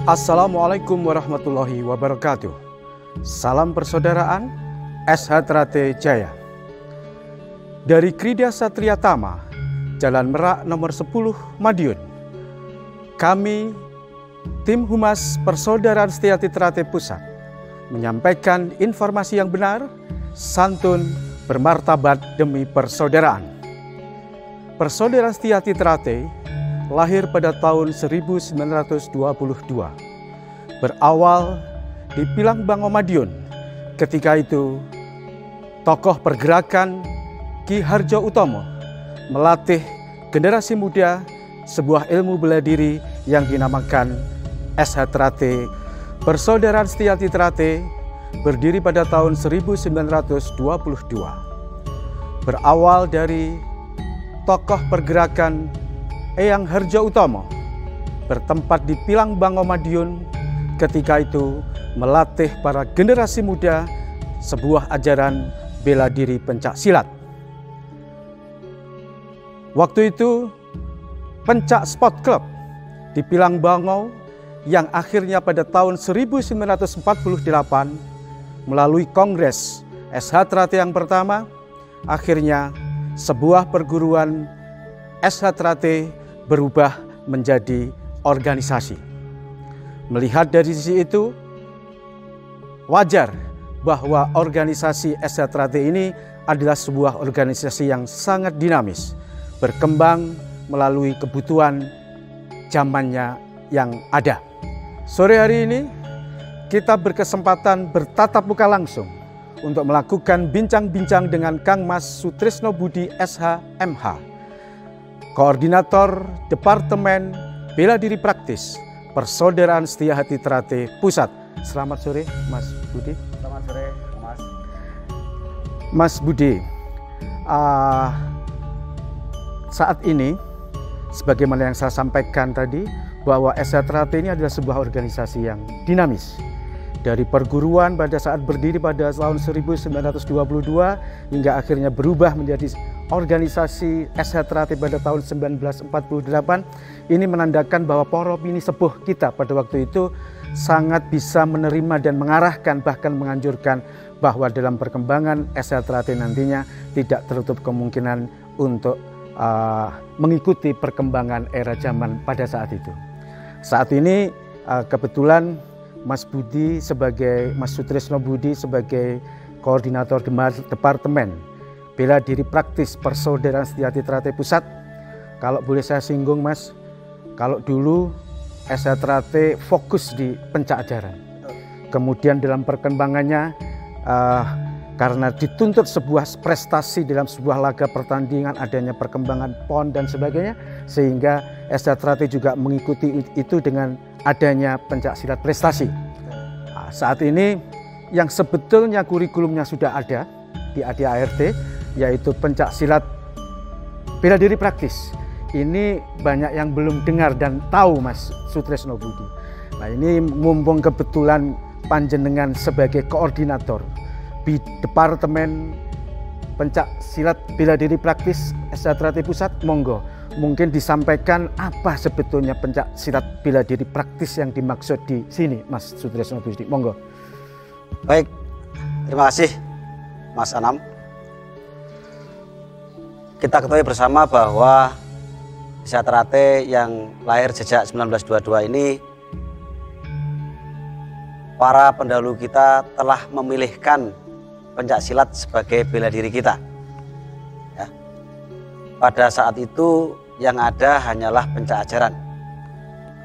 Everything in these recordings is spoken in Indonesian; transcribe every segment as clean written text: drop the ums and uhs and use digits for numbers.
Assalamualaikum warahmatullahi wabarakatuh. Salam persaudaraan, SH Trate Jaya. Dari Krida Satria Tama, Jalan Merak nomor 10 Madiun, kami tim Humas Persaudaraan Setiati Trate Pusat menyampaikan informasi yang benar, santun, bermartabat demi persaudaraan. Persaudaraan Setiati Trate lahir pada tahun 1922, berawal di Pilangbango Madiun. Ketika itu, tokoh pergerakan Ki Hardjo Utomo melatih generasi muda sebuah ilmu bela diri yang dinamakan SH Trate. Persaudaraan Setiati Trate berdiri pada tahun 1922. Berawal dari tokoh pergerakan Eyang Hardjo Utomo, bertempat di Pilangbango Madiun, ketika itu melatih para generasi muda sebuah ajaran bela diri pencak silat. Waktu itu Pencak Sport Club di Pilangbango yang akhirnya pada tahun 1948 melalui Kongres SH Trate yang pertama, akhirnya sebuah perguruan SH Trate berubah menjadi organisasi. Melihat dari sisi itu, wajar bahwa organisasi SH Trate ini adalah sebuah organisasi yang sangat dinamis, berkembang melalui kebutuhan zamannya yang ada. Sore hari ini kita berkesempatan bertatap muka langsung untuk melakukan bincang-bincang dengan Kang Mas Sutrisno Budi SH MH, Koordinator Departemen Bela Diri Praktis Persaudaraan Setiati Trate Pusat. Selamat sore Mas Budi. Selamat sore Mas. Mas Budi, saat ini sebagaimana yang saya sampaikan tadi, bahwa SH Trate ini adalah sebuah organisasi yang dinamis. Dari perguruan pada saat berdiri pada tahun 1922 hingga akhirnya berubah menjadi organisasi SH Trate pada tahun 1948, ini menandakan bahwa para opini sepuh kita pada waktu itu sangat bisa menerima dan mengarahkan, bahkan menganjurkan bahwa dalam perkembangan SH Trate nantinya tidak tertutup kemungkinan untuk mengikuti perkembangan era zaman pada saat itu. Saat ini kebetulan Mas Sutrisno Budi sebagai Koordinator Departemen Bela Diri Praktis Persaudaraan Setiati Trate Pusat. Kalau boleh saya singgung Mas, kalau dulu SH Trate fokus di pencak ajaran. Kemudian dalam perkembangannya karena dituntut sebuah prestasi dalam sebuah laga pertandingan, adanya perkembangan PON dan sebagainya, sehingga SH Trate juga mengikuti itu dengan adanya pencak silat prestasi. Nah, saat ini yang sebetulnya kurikulumnya sudah ada di ADART, yaitu pencak silat bela diri praktis. Ini banyak yang belum dengar dan tahu Mas Sutrisno Budi. Nah, ini mumpung kebetulan panjenengan sebagai koordinator di Departemen Pencak Silat Bela Diri Praktis SH Trate Pusat, monggo mungkin disampaikan apa sebetulnya pencak silat bela diri praktis yang dimaksud di sini, Mas Sutrisno Budi. Monggo. Baik, terima kasih Mas Anam. Kita ketahui bersama bahwa SH Trate yang lahir sejak 1922 ini, para pendahulu kita telah memilihkan pencak silat sebagai bela diri kita. Ya. Pada saat itu yang ada hanyalah pencak ajaran.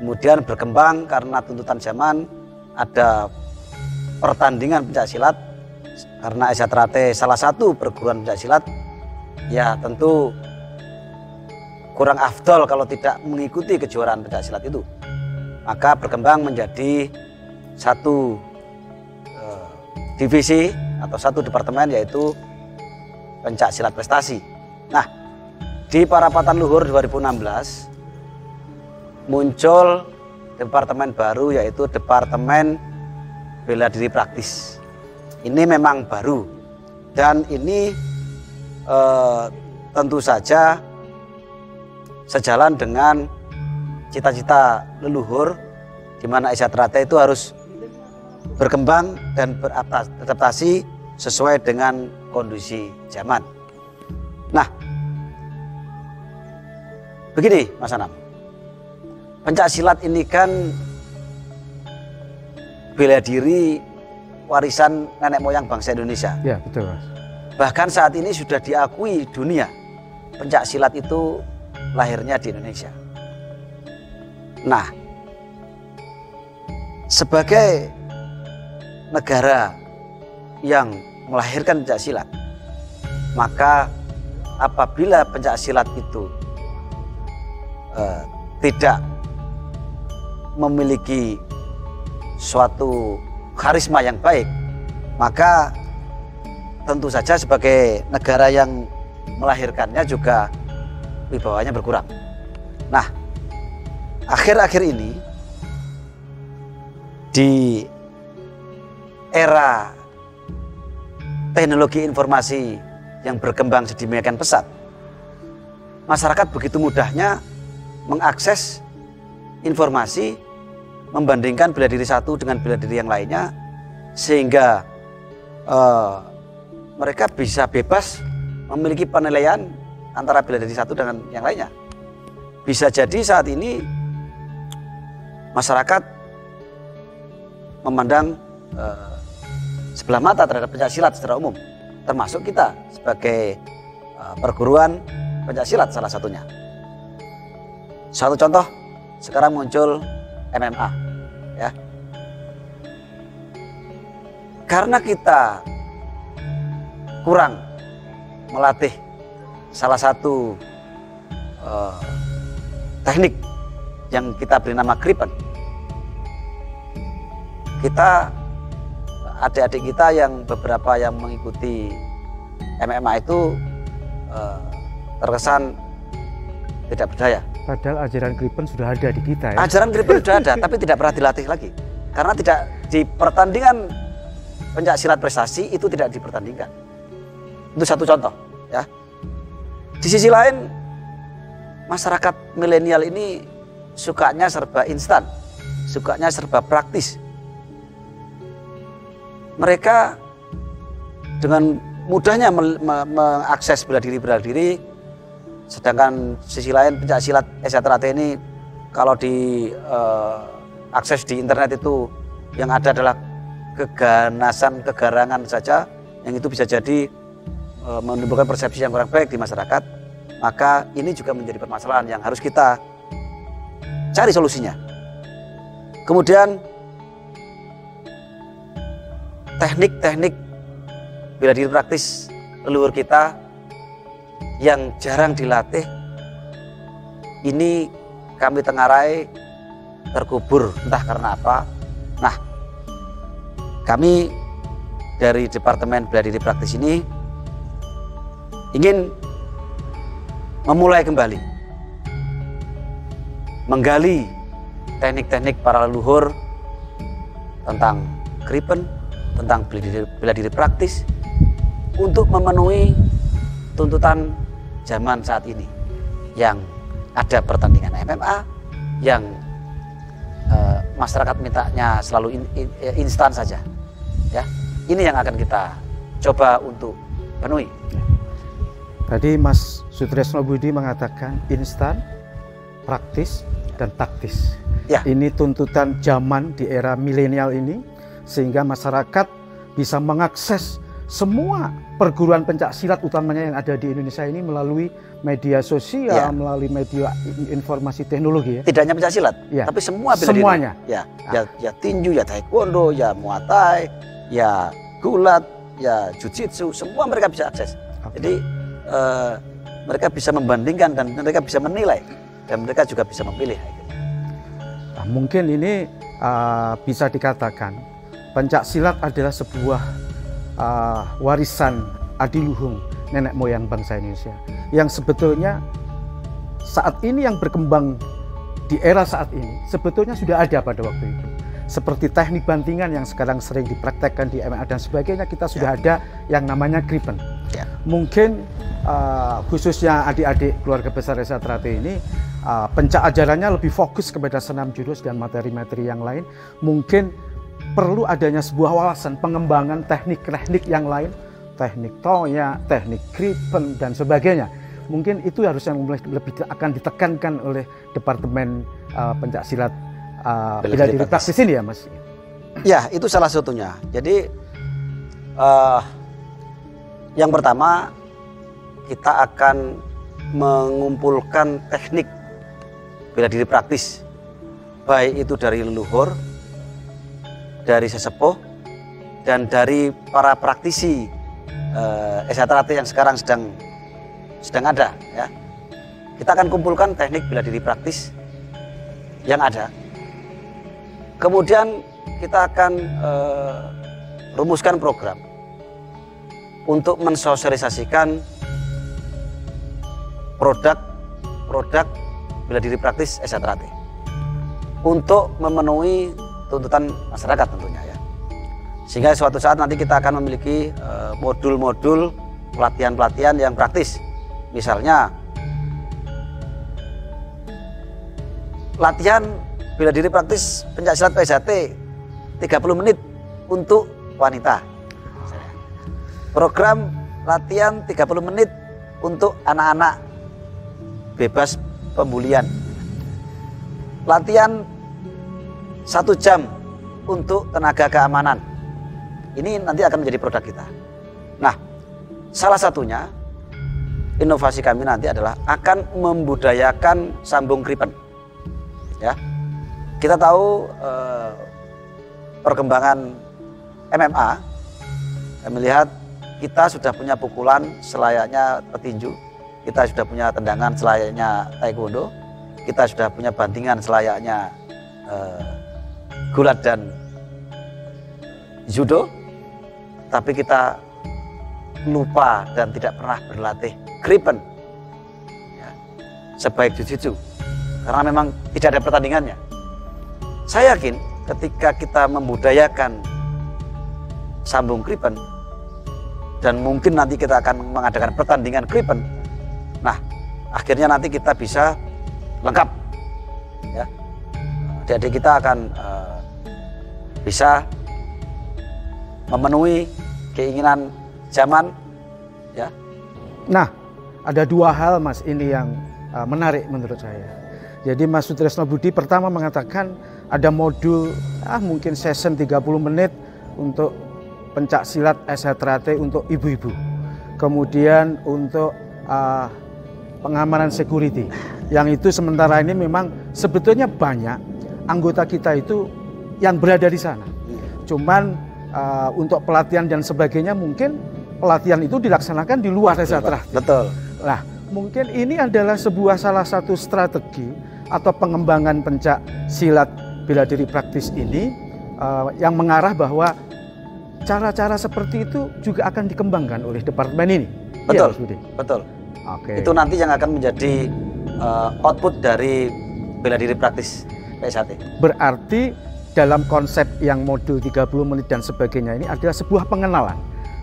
Kemudian berkembang karena tuntutan zaman, ada pertandingan pencak silat. Karena SH Trate salah satu perguruan pencak silat, ya tentu kurang afdol kalau tidak mengikuti kejuaraan pencak silat itu. Maka berkembang menjadi satu divisi atau satu departemen, yaitu pencak silat prestasi. Nah, di Parapatan Luhur 2016 muncul departemen baru, yaitu Departemen Bela Diri Praktis. Ini memang baru dan ini tentu saja sejalan dengan cita-cita leluhur di mana Esatrate itu harus berkembang dan beradaptasi sesuai dengan kondisi zaman. Nah, begini Mas Anam, pencak silat ini kan bela diri warisan nenek moyang bangsa Indonesia. Ya, betul Mas. Bahkan saat ini sudah diakui dunia, pencak silat itu lahirnya di Indonesia. Nah, sebagai negara yang melahirkan pencak silat, maka apabila pencak silat itu tidak memiliki suatu karisma yang baik, maka tentu saja sebagai negara yang melahirkannya juga wibawanya berkurang. Nah, akhir-akhir ini di era teknologi informasi yang berkembang sedemikian pesat, masyarakat begitu mudahnya mengakses informasi, membandingkan bela diri satu dengan bela diri yang lainnya, sehingga mereka bisa bebas memiliki penilaian antara bela diri satu dengan yang lainnya. Bisa jadi saat ini masyarakat memandang sebelah mata terhadap pencak silat secara umum, termasuk kita sebagai perguruan pencak silat salah satunya. Satu contoh, sekarang muncul MMA, ya. Karena kita kurang melatih salah satu teknik yang kita beri nama Kripen, kita adik-adik kita yang beberapa yang mengikuti MMA itu terkesan tidak berdaya. Padahal ajaran Kripen sudah ada di kita ya. Ajaran Kripen sudah ada, tapi tidak pernah dilatih lagi. Karena tidak di pertandingan pencak silat prestasi itu tidak dipertandingkan. Itu satu contoh, ya. Di sisi lain, masyarakat milenial ini sukanya serba instan, sukanya serba praktis. Mereka dengan mudahnya mengakses bela diri, sedangkan sisi lain pencak silat Esatrate ini kalau akses di internet itu yang ada adalah keganasan, kegarangan saja, yang itu bisa jadi menimbulkan persepsi yang kurang baik di masyarakat. Maka ini juga menjadi permasalahan yang harus kita cari solusinya. Kemudian teknik-teknik bela diri praktis leluhur kita yang jarang dilatih, ini kami tengarai terkubur entah karena apa. Nah, kami dari Departemen Bela Diri Praktis ini ingin memulai kembali menggali teknik-teknik para leluhur tentang Kripen, tentang bela diri praktis untuk memenuhi tuntutan zaman saat ini yang ada pertandingan MMA yang masyarakat mintanya selalu instan saja, ya. Ini yang akan kita coba untuk penuhi. Tadi Mas Sutresno Budi mengatakan instan, praktis, dan taktis. Ya. Ini tuntutan zaman di era milenial ini, sehingga masyarakat bisa mengakses semua perguruan pencak silat utamanya yang ada di Indonesia ini melalui media sosial, ya, melalui media informasi teknologi. Ya. Tidak hanya pencak silat, ya, tapi semua bela semuanya. Diri. Ya tinju, ya taekwondo, ya muay thai, ya gulat, ya jiu-jitsu, semua mereka bisa akses. Okay. Jadi mereka bisa membandingkan dan mereka bisa menilai dan mereka juga bisa memilih. Nah, mungkin ini bisa dikatakan pencak silat adalah sebuah warisan adiluhung nenek moyang bangsa Indonesia yang sebetulnya saat ini yang berkembang di era saat ini sebetulnya sudah ada pada waktu itu, seperti teknik bantingan yang sekarang sering dipraktekkan di MMA dan sebagainya. Kita sudah ada yang namanya Kripen. Mungkin khususnya adik-adik keluarga besar Esatrate ini pencak ajarannya lebih fokus kepada senam jurus dan materi-materi yang lain, mungkin perlu adanya sebuah wawasan pengembangan teknik-teknik yang lain, teknik toya, teknik kripen dan sebagainya. Mungkin itu harus yang lebih akan ditekankan oleh Departemen Pencak Silat bela diri praktis ini ya Mas. Ya, itu salah satunya. Jadi yang pertama kita akan mengumpulkan teknik bela diri praktis, baik itu dari leluhur, dari sesepuh, dan dari para praktisi SHTRAT yang sekarang sedang ada. Ya. Kita akan kumpulkan teknik bela diri praktis yang ada. Kemudian kita akan rumuskan program untuk mensosialisasikan produk bela diri praktis SHTRAT untuk memenuhi tuntutan masyarakat tentunya ya. Sehingga suatu saat nanti kita akan memiliki modul-modul pelatihan-pelatihan yang praktis. Misalnya latihan bela diri praktis pencak silat PSHT 30 menit untuk wanita. Program latihan 30 menit untuk anak-anak bebas pembulian. Latihan 1 jam untuk tenaga keamanan. Ini nanti akan menjadi produk kita. Nah, salah satunya inovasi kami nanti adalah akan membudayakan sambung kripen. Ya, kita tahu perkembangan MMA. Kami lihat kita sudah punya pukulan selayaknya petinju. Kita sudah punya tendangan selayaknya taekwondo, kita sudah punya bantingan selayaknya gulat dan judo, tapi kita lupa dan tidak pernah berlatih kripen ya, sebaik jujitsu, karena memang tidak ada pertandingannya. Saya yakin ketika kita membudayakan sambung kripen, dan mungkin nanti kita akan mengadakan pertandingan kripen, nah, akhirnya nanti kita bisa lengkap, ya. Jadi kita akan bisa memenuhi keinginan zaman, ya. Nah, ada 2 hal Mas ini yang menarik menurut saya. Jadi Mas Sutresno Budi pertama mengatakan ada modul mungkin session 30 menit untuk pencak silat SHTRAT untuk ibu-ibu. Kemudian untuk pengamanan security, yang itu sementara ini memang sebetulnya banyak anggota kita itu yang berada di sana. Cuman untuk pelatihan dan sebagainya mungkin pelatihan itu dilaksanakan di luar SHTRAT. Betul. Nah, mungkin ini adalah salah satu strategi atau pengembangan pencak silat bela diri praktis ini yang mengarah bahwa cara-cara seperti itu juga akan dikembangkan oleh departemen ini. Betul, ya, betul. Oke. Itu nanti yang akan menjadi output dari bela diri praktis PSHT. Berarti dalam konsep yang modul 30 menit dan sebagainya ini adalah sebuah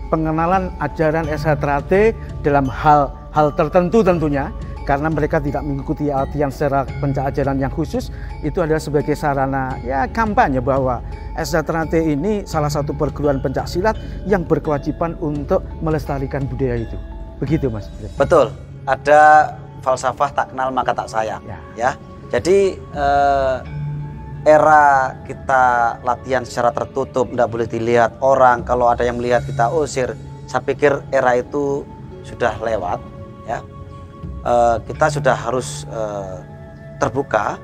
pengenalan ajaran SHTRAT dalam hal tertentu tentunya, karena mereka tidak mengikuti latihan secara pencak ajaran yang khusus. Itu adalah sebagai sarana ya kampanye bahwa SHTRAT ini salah satu perguruan pencak silat yang berkewajiban untuk melestarikan budaya itu. Begitu Mas. Betul. Ada falsafah tak kenal maka tak sayang. Ya. Jadi era kita latihan secara tertutup, tidak boleh dilihat orang. Kalau ada yang melihat kita usir. Saya pikir era itu sudah lewat. Ya. Kita sudah harus terbuka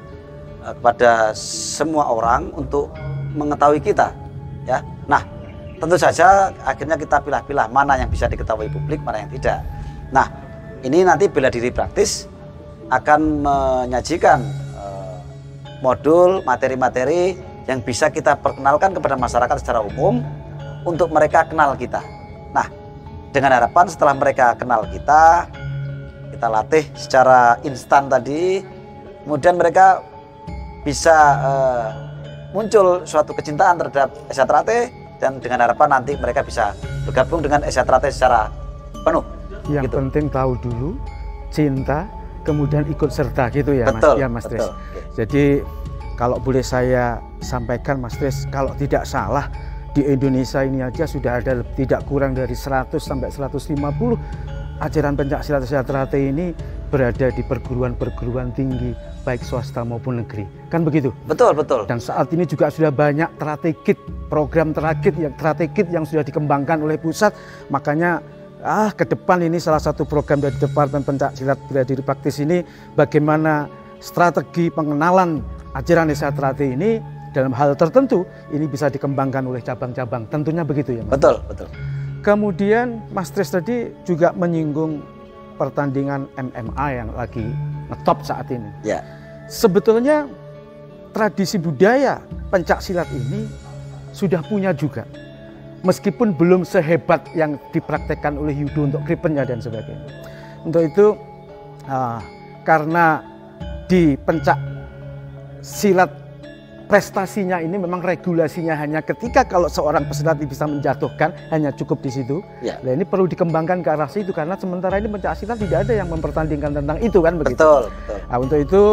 kepada semua orang untuk mengetahui kita. Ya. Nah, tentu saja akhirnya kita pilah-pilah mana yang bisa diketahui publik, mana yang tidak. Nah, ini nanti bela diri praktis akan menyajikan modul, materi-materi yang bisa kita perkenalkan kepada masyarakat secara umum untuk mereka kenal kita. Nah, dengan harapan setelah mereka kenal kita latih secara instan tadi, kemudian mereka bisa muncul suatu kecintaan terhadap SHTRAT, dan dengan harapan nanti mereka bisa bergabung dengan SHTRAT secara penuh. Yang gitu. penting tahu dulu, cinta, kemudian ikut serta gitu ya, betul, Mas. Ya, Mas Tris. Betul. Jadi kalau boleh saya sampaikan, Mas Tris, kalau tidak salah di Indonesia ini aja sudah ada tidak kurang dari 100 sampai 150 ajaran pencaksilat Sejahtera ini berada di perguruan-perguruan tinggi baik swasta maupun negeri, kan begitu? Betul, betul. Dan saat ini juga sudah banyak program strategik yang sudah dikembangkan oleh pusat. Makanya ke depan ini salah satu program dari Departemen Pencaksilat Bela Diri Praktis ini, bagaimana strategi pengenalan ajaran Sejahtera ini dalam hal tertentu ini bisa dikembangkan oleh cabang-cabang, tentunya begitu ya, Mas? Betul, betul. Kemudian Mas Tris tadi juga menyinggung pertandingan MMA yang lagi ngetop saat ini. Ya. Sebetulnya tradisi budaya pencaksilat ini sudah punya juga, meskipun belum sehebat yang dipraktekkan oleh Yudo untuk kripennya dan sebagainya. Untuk itu karena di pencak silat prestasinya ini memang regulasinya hanya ketika kalau seorang pesilat bisa menjatuhkan, hanya cukup di situ. Ya. Nah, ini perlu dikembangkan ke arah situ karena sementara ini pencak silat tidak ada yang mempertandingkan tentang itu, kan begitu. Betul, betul. Nah, untuk itu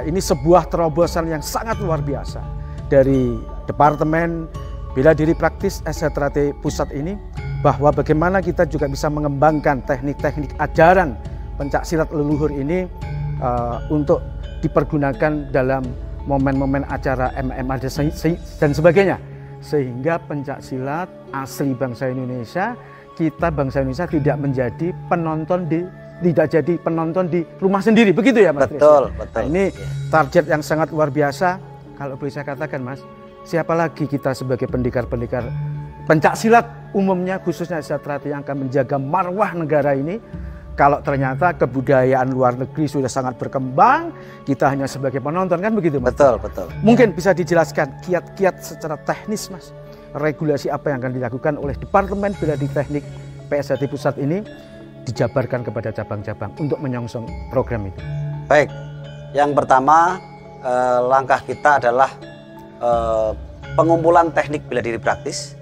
ini sebuah terobosan yang sangat luar biasa dari Departemen Bela Diri Praktis SHTRT Pusat ini, bahwa bagaimana kita juga bisa mengembangkan teknik-teknik ajaran pencak silat leluhur ini untuk dipergunakan dalam momen-momen acara MMA dan sebagainya, sehingga pencak silat asli bangsa Indonesia, kita bangsa Indonesia tidak menjadi penonton di rumah sendiri, begitu ya, Mas? Betul, Tris? betul. Nah, ini target yang sangat luar biasa. Kalau boleh saya katakan, Mas, siapa lagi kita sebagai pendekar-pendekar pencak silat umumnya, khususnya Sejahtera yang akan menjaga marwah negara ini, kalau ternyata kebudayaan luar negeri sudah sangat berkembang, kita hanya sebagai penonton, kan begitu, Mas? Betul, betul. Mungkin bisa dijelaskan kiat-kiat secara teknis, Mas, regulasi apa yang akan dilakukan oleh Departemen Bela Diri Teknik PSHT Pusat ini dijabarkan kepada cabang-cabang untuk menyongsong program itu. Baik, yang pertama langkah kita adalah pengumpulan teknik bela diri praktis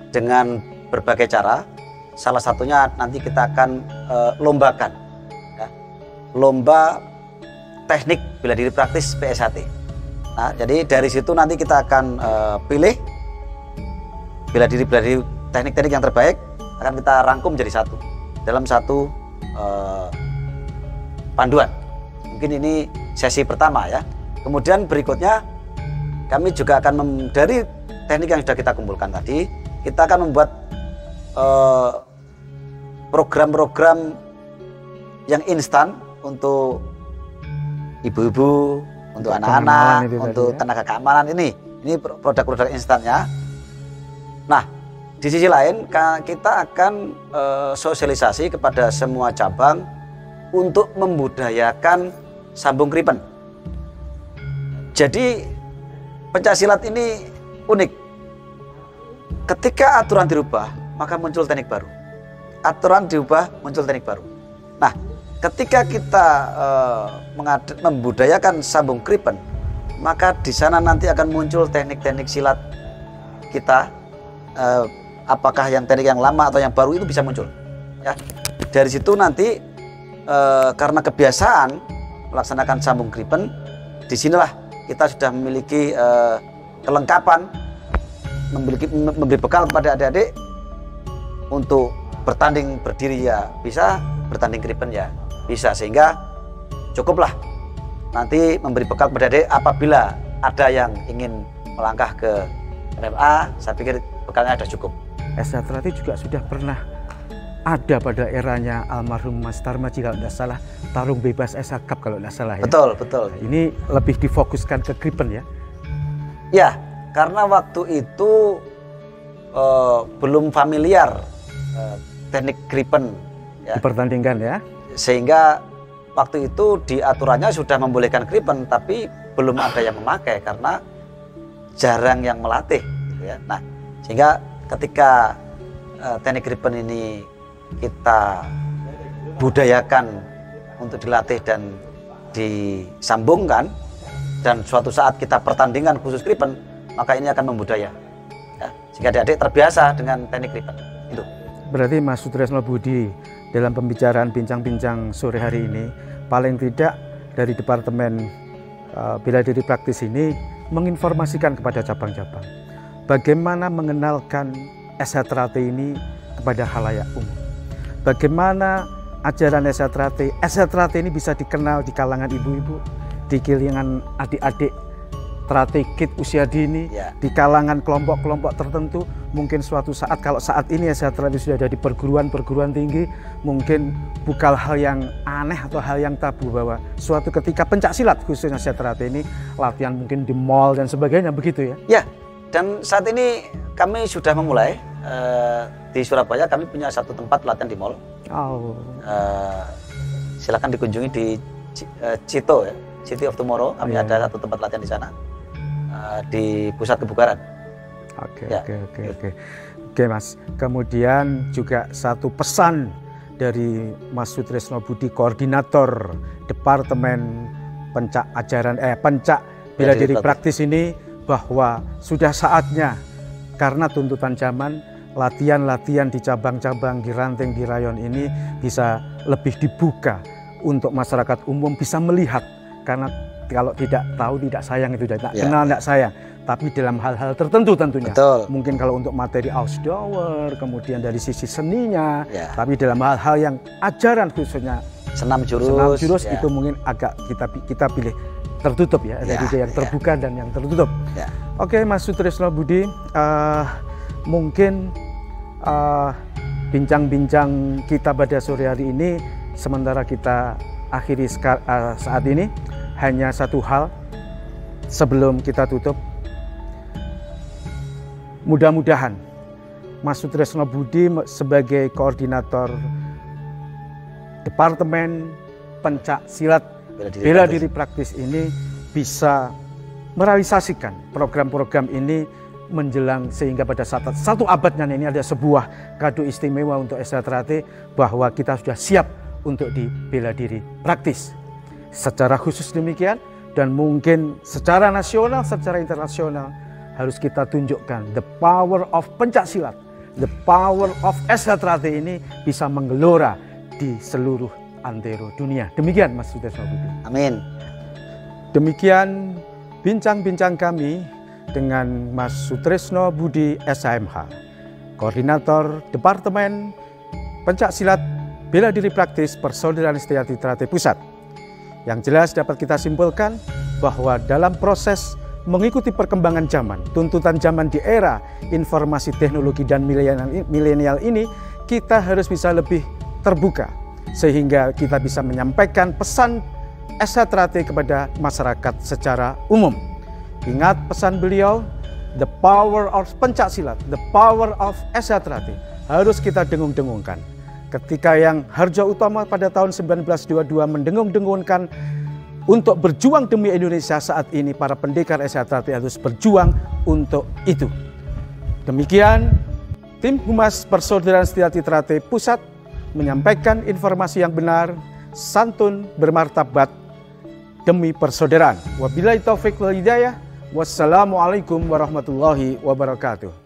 dengan berbagai cara. Salah satunya nanti kita akan lombakan, ya, lomba teknik bela diri praktis PSHT. Nah, jadi dari situ nanti kita akan pilih bela diri teknik-teknik yang terbaik, akan kita rangkum jadi satu dalam satu panduan. Mungkin ini sesi pertama ya. Kemudian berikutnya kami juga akan dari teknik yang sudah kita kumpulkan tadi, kita akan membuat program-program yang instan untuk ibu-ibu, untuk anak-anak, untuk tenaga keamanan ini produk-produk instannya. Nah, di sisi lain kita akan sosialisasi kepada semua cabang untuk membudayakan sambung kripen. Jadi pencak silat ini unik. Ketika aturan dirubah, maka muncul teknik baru. Aturan diubah, muncul teknik baru. Nah, ketika kita membudayakan sambung kripen, maka di sana nanti akan muncul teknik-teknik silat kita. Apakah yang teknik yang lama atau yang baru itu bisa muncul. Ya, dari situ nanti karena kebiasaan melaksanakan sambung kripen, disinilah kita sudah memiliki kelengkapan, memberi bekal kepada adik-adik untuk bertanding berdiri ya bisa, bertanding kripen ya bisa, sehingga cukuplah nanti memberi bekal kepada adik apabila ada yang ingin melangkah ke MMA. Saya pikir bekalnya ada cukup. Sejahtera juga sudah pernah ada pada eranya almarhum Mas Tarmaji kalau tidak salah, tarung bebas SH Cup kalau tidak salah ya. Betul, betul. Ini lebih difokuskan ke kripen ya? Ya, karena waktu itu belum familiar teknik kripen ya, dipertandingkan ya. Sehingga waktu itu di aturannya sudah membolehkan kripen, tapi belum ada yang memakai karena jarang yang melatih gitu ya. Nah, sehingga ketika teknik kripen ini kita budayakan untuk dilatih dan disambungkan, dan suatu saat kita pertandingan khusus kripen, maka ini akan membudaya ya, sehingga adik-adik terbiasa dengan teknik kripen itu. Berarti Mas Sutresno Budi dalam pembicaraan bincang-bincang sore hari ini paling tidak dari Departemen Bela Diri Praktis ini menginformasikan kepada cabang-cabang bagaimana mengenalkan SHTRT ini kepada khalayak umum. Bagaimana ajaran SHTRT ini bisa dikenal di kalangan ibu-ibu, di kalangan adik-adik strategis usia dini, di kalangan kelompok-kelompok tertentu. Mungkin suatu saat, kalau saat ini SHTRT sudah ada di perguruan tinggi, mungkin bukan hal yang aneh atau hal yang tabu bahwa suatu ketika pencak silat khususnya SHTRT ini latihan mungkin di mall dan sebagainya, begitu ya? Ya, dan saat ini kami sudah memulai di Surabaya. Kami punya satu tempat latihan di mall. Silakan dikunjungi di Cito ya, City of Tomorrow. Kami ada satu tempat latihan di sana, di pusat kebugaran. Oke Mas. Kemudian juga satu pesan dari Mas Sutrisno Budi, koordinator Departemen Pencak Bela Diri Praktis ini, bahwa sudah saatnya karena tuntutan zaman, latihan-latihan di cabang-cabang, di ranting, di rayon ini bisa lebih dibuka untuk masyarakat umum bisa melihat. Karena kalau tidak tahu tidak sayang, itu tidak kenal tidak sayang. Tapi dalam hal-hal tertentu tentunya. Betul. Mungkin kalau untuk materi outdoor, kemudian dari sisi seninya, tapi dalam hal-hal yang ajaran khususnya senam jurus itu mungkin agak kita pilih tertutup ya. Ada juga yang terbuka dan yang tertutup. Oke Mas Sutrisno Budi, mungkin bincang-bincang kita pada sore hari ini sementara kita akhiri saat ini, hanya satu hal sebelum kita tutup. Mudah-mudahan Mas Sutrisno Budi sebagai koordinator Departemen Pencak Silat Bela Diri Praktis ini bisa merealisasikan program-program ini menjelang, sehingga pada saat satu abadnya ini ada sebuah kado istimewa untuk SHTRT bahwa kita sudah siap untuk di bela diri praktis. Secara khusus demikian, dan mungkin secara nasional, secara internasional harus kita tunjukkan the power of pencak silat, the power of SHTRT ini bisa menggelora di seluruh antero dunia. Demikian Mas Sutrisno Budi. Amin. Demikian bincang-bincang kami dengan Mas Sutrisno Budi SHMH, Koordinator Departemen Pencak Silat Bela Diri Praktis Persaudaraan Setiati Trate Pusat. Yang jelas dapat kita simpulkan bahwa dalam proses mengikuti perkembangan zaman, tuntutan zaman di era informasi teknologi dan milenial ini, kita harus bisa lebih terbuka sehingga kita bisa menyampaikan pesan SHTRT kepada masyarakat secara umum. Ingat pesan beliau, the power of pencak silat, the power of SHTRT harus kita dengung-dengungkan. Ketika yang Hardjo Utomo pada tahun 1922 mendengung-dengungkan untuk berjuang demi Indonesia, saat ini para pendekar SHTRT harus berjuang untuk itu. Demikian tim Humas Persaudaraan Setiati Trate Pusat menyampaikan informasi yang benar, santun, bermartabat demi persaudaraan. Wabillahi taufiq wal hidayah. Wassalamualaikum warahmatullahi wabarakatuh.